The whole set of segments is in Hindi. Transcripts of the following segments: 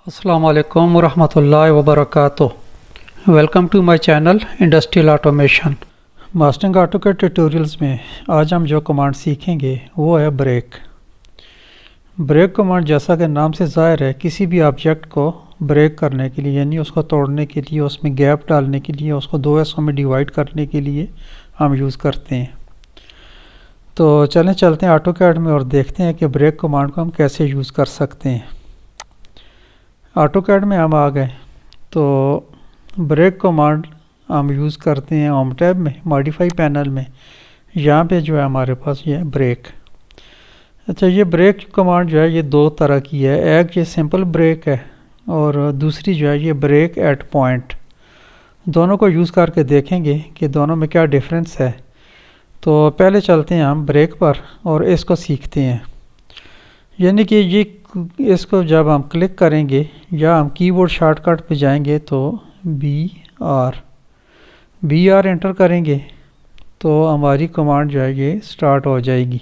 अस्सलाम वालेकुम वरहमतुल्लाहि वबरकातुह। Welcome to my channel industrial automation. Mastering AutoCAD tutorials में आज हम जो कमांड सीखेंगे वो है ब्रेक। ब्रेक कमांड जैसा कि नाम से ज़ाहिर है किसी भी ऑब्जेक्ट को ब्रेक करने के लिए, यानी उसको तोड़ने के लिए, उसमें गैप डालने के लिए, उसको दो हिस्सों में डिवाइड करने के लिए हम यूज़ करते हैं। तो चलते हैं ऑटोकैड में और देखते हैं कि ब्रेक कमांड को हम कैसे यूज़ कर सकते हैं। ऑटोकैड में हम आ गए तो ब्रेक कमांड हम यूज़ करते हैं होम टैब में, मॉडिफाई पैनल में। यहाँ पे जो है हमारे पास ये है ब्रेक। अच्छा, ये ब्रेक कमांड जो है ये दो तरह की है। एक ये सिंपल ब्रेक है और दूसरी जो है ये ब्रेक एट पॉइंट। दोनों को यूज़ करके देखेंगे कि दोनों में क्या डिफरेंस है। तो पहले चलते हैं हम ब्रेक पर और इसको सीखते हैं। यानी कि ये इसको जब हम क्लिक करेंगे या हम कीबोर्ड शॉर्टकट पे जाएंगे तो बी आर एंटर करेंगे तो हमारी कमांड जो है ये स्टार्ट हो जाएगी।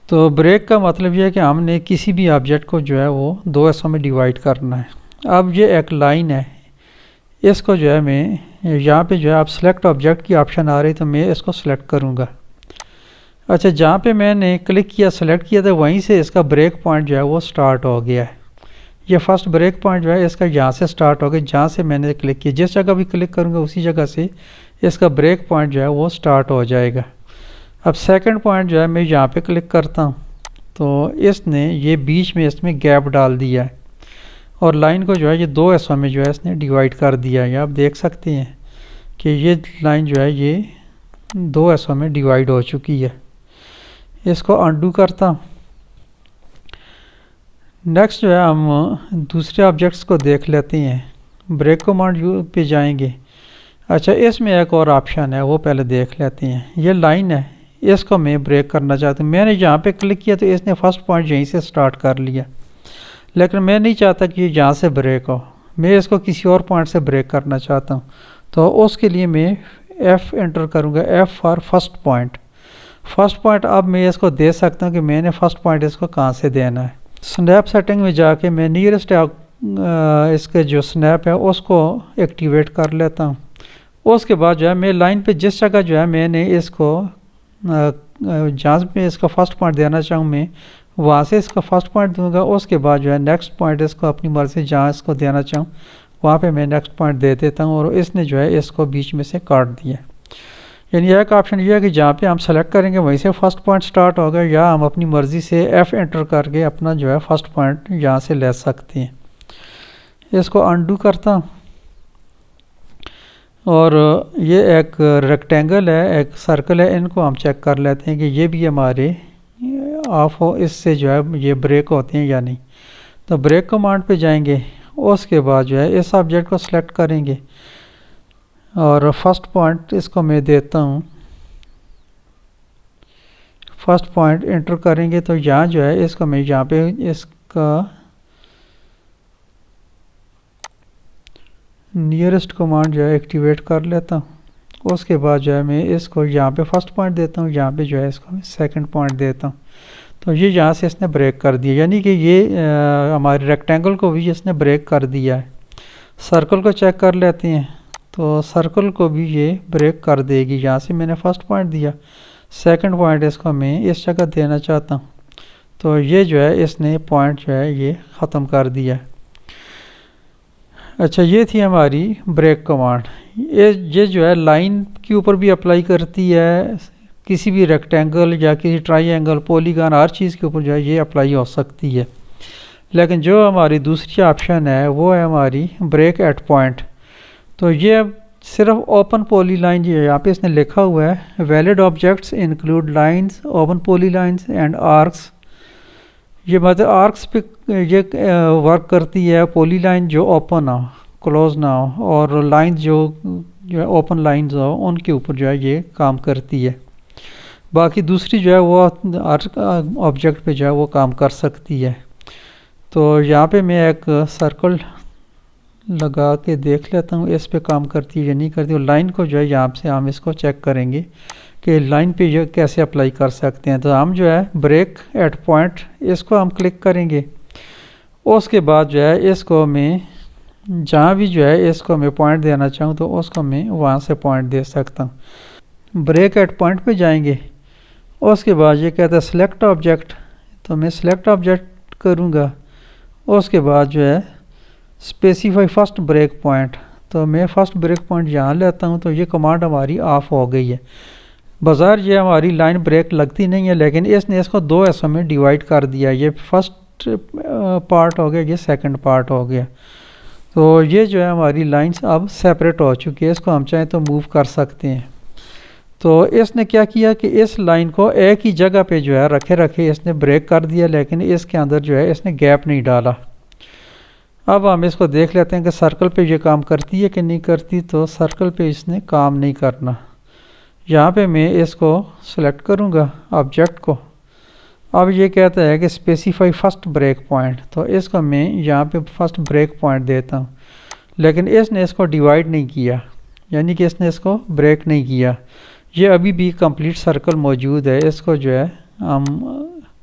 तो ब्रेक का मतलब ये है कि हमने किसी भी ऑब्जेक्ट को जो है वो दो हिस्सों में डिवाइड करना है। अब ये एक लाइन है, इसको जो है मैं यहाँ पे जो है आप सेलेक्ट ऑब्जेक्ट की ऑप्शन आ रही तो मैं इसको सेलेक्ट करूँगा। अच्छा, जहाँ पे मैंने क्लिक किया, सेलेक्ट किया था, वहीं से इसका ब्रेक पॉइंट जो है वो स्टार्ट हो गया है। ये फर्स्ट ब्रेक पॉइंट जो है इसका यहाँ से स्टार्ट हो गया, जहाँ से मैंने क्लिक किया। जिस जगह भी क्लिक करूँगा उसी जगह से इसका ब्रेक पॉइंट जो है वो स्टार्ट हो जाएगा। अब सेकंड पॉइंट जो है मैं यहाँ पे क्लिक करता हूँ तो इसने ये बीच में इसमें गैप डाल दिया है और लाइन को जो है ये दो हिस्सों में जो है इसने डिवाइड कर दिया है। आप देख सकते हैं कि ये लाइन जो है ये दो हिस्सों में डिवाइड हो चुकी है। इसको अनडू करता हूँ। नेक्स्ट जो है हम दूसरे ऑब्जेक्ट्स को देख लेते हैं। ब्रेक कमांड पे जाएंगे। अच्छा, इसमें एक और ऑप्शन है वो पहले देख लेते हैं। ये लाइन है, इसको मैं ब्रेक करना चाहता हूँ। मैंने यहाँ पे क्लिक किया तो इसने फर्स्ट पॉइंट यहीं से स्टार्ट कर लिया, लेकिन मैं नहीं चाहता कि ये यहाँ से ब्रेक हो। मैं इसको किसी और पॉइंट से ब्रेक करना चाहता हूँ। तो उसके लिए मैं F एंटर करूँगा, F for first point. First point अब मैं इसको दे सकता हूँ कि मैंने फर्स्ट पॉइंट इसको कहाँ से देना है। स्नैप सेटिंग में जाके मैं नियरेस्ट इसके जो स्नैप है उसको एक्टिवेट कर लेता हूँ। उसके बाद जो है मैं लाइन पे जिस जगह जो है मैंने इसको जहाँ पे इसका फर्स्ट पॉइंट देना चाहूँ मैं वहाँ से इसका फर्स्ट पॉइंट दूंगा। उसके बाद जो है नेक्स्ट पॉइंट इसको अपनी मर्ज़ी से जहाँ इसको देना चाहूँ वहाँ पे मैं नेक्स्ट पॉइंट दे देता हूँ और इसने जो है इसको बीच में से काट दिया। यानी एक ऑप्शन ये है कि जहाँ पे हम सेलेक्ट करेंगे वहीं से फर्स्ट पॉइंट स्टार्ट होगा, या हम अपनी मर्ज़ी से F एंटर करके अपना जो है फर्स्ट पॉइंट यहाँ से ले सकते हैं। इसको अनडू करता हूँ और ये एक रेक्टेंगल है, एक सर्कल है, इनको हम चेक कर लेते हैं कि ये भी हमारे ऑफ हो, इससे जो है ये ब्रेक होते हैं या नहीं। तो ब्रेक कमांड पे जाएंगे, उसके बाद जो है इस ऑब्जेक्ट को सिलेक्ट करेंगे और फर्स्ट पॉइंट इसको मैं देता हूँ। फर्स्ट पॉइंट एंटर करेंगे तो यहाँ जो है इसको मैं यहाँ पे इसका नियरेस्ट कमांड जो है एक्टिवेट कर लेता हूँ। उसके बाद जो है मैं इसको यहाँ पे फर्स्ट पॉइंट देता हूँ, यहाँ पे जो है इसको मैं सेकंड पॉइंट देता हूँ। तो ये यहाँ से इसने ब्रेक कर दिया, यानी कि ये हमारे रेक्टेंगल को भी इसने ब्रेक कर दिया है। सर्कल को चेक कर लेते हैं तो सर्कल को भी ये ब्रेक कर देगी। यहाँ से मैंने फर्स्ट पॉइंट दिया, सेकंड पॉइंट इसको मैं इस जगह देना चाहता हूँ तो ये जो है इसने पॉइंट जो है ये ख़त्म कर दिया। अच्छा, ये थी हमारी ब्रेक कमांड। ये जो है लाइन के ऊपर भी अप्लाई करती है, किसी भी रेक्टेंगल या किसी ट्राइंगल, पॉलीगॉन, हर चीज़ के ऊपर जो है ये अप्लाई हो सकती है। लेकिन जो हमारी दूसरी ऑप्शन है वो है हमारी ब्रेक एट पॉइंट। तो ये सिर्फ ओपन पॉली लाइन जो है यहाँ पे इसने लिखा हुआ है, valid objects include lines, open poly lines and arcs. ये मतलब आर्क्स पे ये वर्क करती है, पॉली लाइन जो ओपन हो, क्लोज ना हो, और लाइन जो है ओपन लाइंस हो उनके ऊपर जो है ये काम करती है। बाकी दूसरी जो है वो ऑब्जेक्ट पे जो है वो काम कर सकती है। तो यहाँ पे मैं एक सर्कल लगा के देख लेता हूँ, इस पे काम करती है या नहीं करती। और लाइन को जो है यहाँ से हम इसको चेक करेंगे कि लाइन पे जो कैसे अप्लाई कर सकते हैं। तो हम जो है ब्रेक एट पॉइंट इसको हम क्लिक करेंगे। उसके बाद जो है इसको मैं जहाँ भी जो है इसको मैं पॉइंट देना चाहूँ तो उसको मैं वहाँ से पॉइंट दे सकता हूँ। ब्रेक एट पॉइंट पे जाएंगे। उसके बाद ये कहता है सिलेक्ट ऑब्जेक्ट, तो मैं सिलेक्ट ऑब्जेक्ट करूँगा। उसके बाद जो है स्पेसिफाई फर्स्ट ब्रेक पॉइंट, तो मैं फ़र्स्ट ब्रेक पॉइंट यहाँ लेता हूँ। तो ये कमांड हमारी ऑफ हो गई है। बाज़ार ये हमारी लाइन ब्रेक लगती नहीं है, लेकिन इसने इसको दो हिस्सों में डिवाइड कर दिया। ये फर्स्ट पार्ट हो गया, ये सेकंड पार्ट हो गया। तो ये जो है हमारी लाइंस अब सेपरेट हो चुकी है। इसको हम चाहें तो मूव कर सकते हैं। तो इसने क्या किया कि इस लाइन को एक ही जगह पे जो है रखे इसने ब्रेक कर दिया, लेकिन इसके अंदर जो है इसने गैप नहीं डाला। अब हम इसको देख लेते हैं कि सर्कल पे ये काम करती है कि नहीं करती। तो सर्कल पे इसने काम नहीं करना। यहाँ पे मैं इसको सिलेक्ट करूँगा ऑब्जेक्ट को। अब ये कहता है कि स्पेसिफाई फर्स्ट ब्रेक पॉइंट, तो इसको मैं यहाँ पे फर्स्ट ब्रेक पॉइंट देता हूँ, लेकिन इसने इसको डिवाइड नहीं किया, यानी कि इसने इसको ब्रेक नहीं किया। ये अभी भी कंप्लीट सर्कल मौजूद है। इसको जो है हम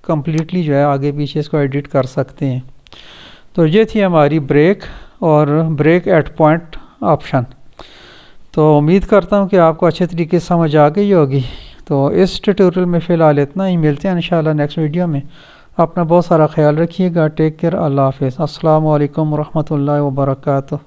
कम्प्लीटली जो है आगे पीछे इसको एडिट कर सकते हैं। तो ये थी हमारी ब्रेक और ब्रेक एट पॉइंट ऑप्शन। तो उम्मीद करता हूँ कि आपको अच्छे तरीके से समझ आ गई होगी। तो इस ट्यूटोरियल में फ़िलहाल इतना ही। मिलते हैं इंशाल्लाह नेक्स्ट वीडियो में। अपना बहुत सारा ख्याल रखिएगा। Take care. अल्लाह हाफ़िज़। अस्सलामु अलैकुम रहमतुल्लाहि व बरकातुहू।